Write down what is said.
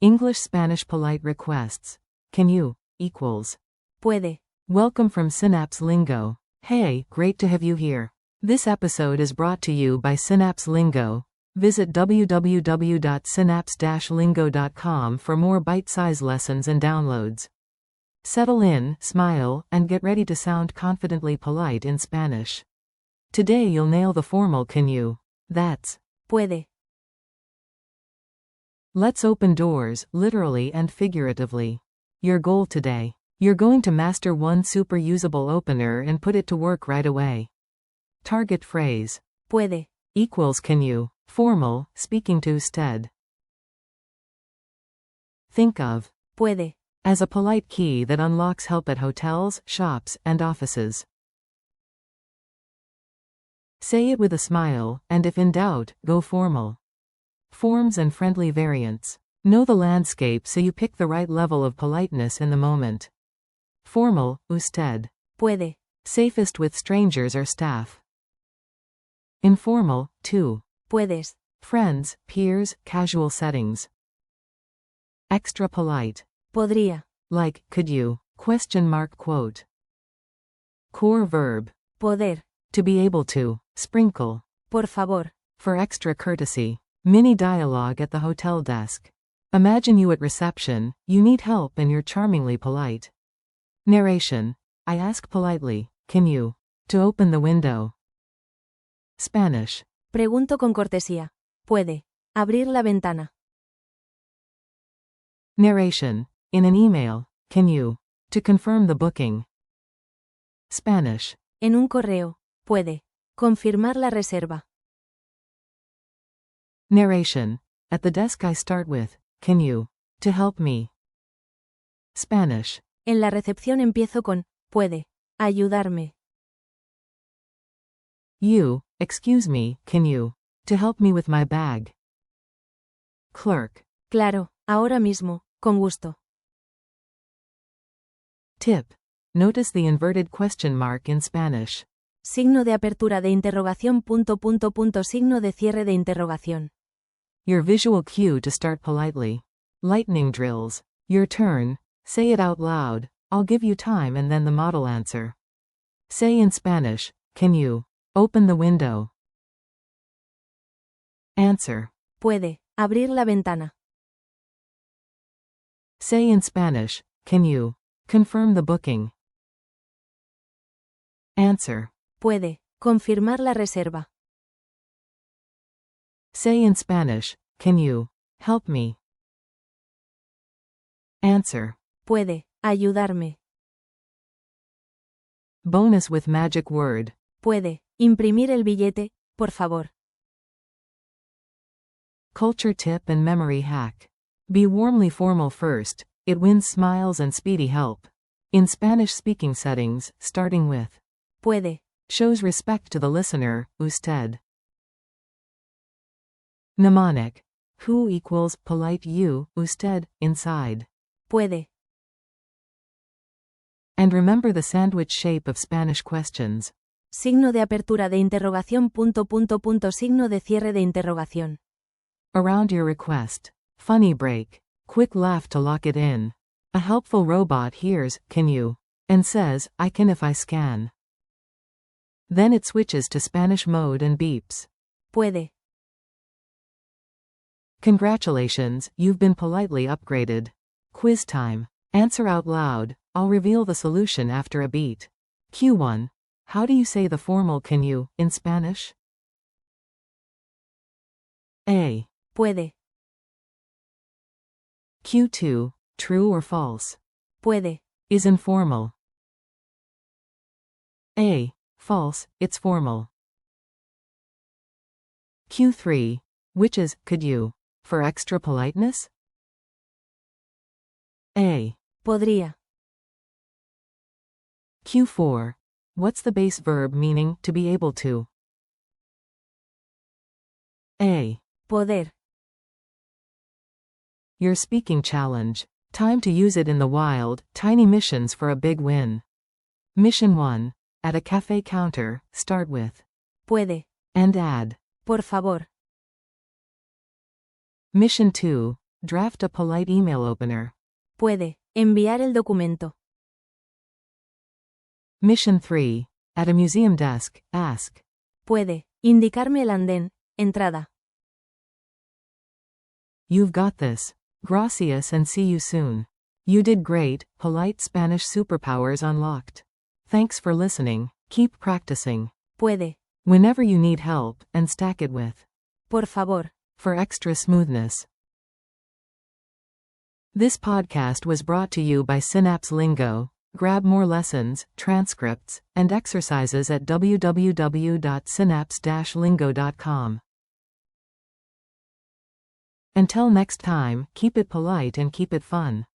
English-Spanish polite requests. Can you, equals. Puede. Welcome from Synapse Lingo. Hey, great to have you here. This episode is brought to you by Synapse Lingo. Visit www.synapse-lingo.com for more bite-sized lessons and downloads. Settle in, smile, and get ready to sound confidently polite in Spanish. Today you'll nail the formal can you. That's Puede. Let's open doors, literally and figuratively. Your goal today. You're going to master one super usable opener and put it to work right away. Target phrase. Puede. Equals can you. Formal, speaking to usted. Think of Puede. as a polite key that unlocks help at hotels, shops, and offices. Say it with a smile, and if in doubt, go formal. Forms and friendly variants. Know the landscape so you pick the right level of politeness in the moment. Formal, usted. Puede. Safest with strangers or staff. Informal, tú. Puedes. Friends, peers, casual settings. Extra polite. Podría. Like, could you? Quote. Core verb. Poder. To be able to. Sprinkle. Por favor. For extra courtesy. Mini dialogue at the hotel desk. Imagine you at reception, you need help and you're charmingly polite. Narration. I ask politely, can you? To open the window. Spanish. Pregunto con cortesía. Puede. Abrir la ventana. Narration. In an email, can you? To confirm the booking. Spanish. En un correo. Puede. Confirmar la reserva. Narration. At the desk I start with, can you? To help me. Spanish. En la recepción empiezo con, puede. Ayudarme. You, excuse me, can you? To help me with my bag. Clerk. Claro, ahora mismo, con gusto. Tip. Notice the inverted question mark in Spanish. Signo de apertura de interrogación. Signo de cierre de interrogación. Your visual cue to start politely. Lightning drills. Your turn. Say it out loud. I'll give you time and then the model answer. Say in Spanish, can you? Open the window. Answer. Puede. Abrir la ventana. Say in Spanish, can you? Confirm the booking. Answer. Puede. Confirmar la reserva. Say in Spanish, can you? Help me. Answer. Puede. Ayudarme. Bonus with magic word. Puede. Imprimir el billete, por favor. Culture tip and memory hack. Be warmly formal first. It wins smiles and speedy help. In Spanish-speaking settings, starting with Puede. shows respect to the listener, usted. Mnemonic. Who equals polite you, usted, inside. Puede. And remember the sandwich shape of Spanish questions. Signo de apertura de interrogación. Signo de cierre de interrogación. Around your request. Funny break. Quick laugh to lock it in. A helpful robot hears, can you? And says, I can if I scan. Then it switches to Spanish mode and beeps. Puede. Congratulations, you've been politely upgraded. Quiz time. Answer out loud. I'll reveal the solution after a beat. Q1. How do you say the formal can you, in Spanish? A. Puede. Q2. True or false? Puede. Is informal. A. False, it's formal. Q3. Which is, could you? For extra politeness? A. Podría. Q4. What's the base verb meaning, to be able to? A. Poder. Your speaking challenge. Time to use it in the wild, tiny missions for a big win. Mission 1. At a cafe counter, start with Puede. and add Por favor. Mission 2. Draft a polite email opener. Puede. Enviar el documento. Mission 3. At a museum desk, ask. Puede. Indicarme el andén. Entrada. You've got this. Gracias and see you soon. You did great. Polite Spanish superpowers unlocked. Thanks for listening. Keep practicing. Puede. Whenever you need help, and stack it with. Por favor. For extra smoothness. This podcast was brought to you by Synapse Lingo. Grab more lessons, transcripts, and exercises at www.synapse-lingo.com. Until next time, keep it polite and keep it fun.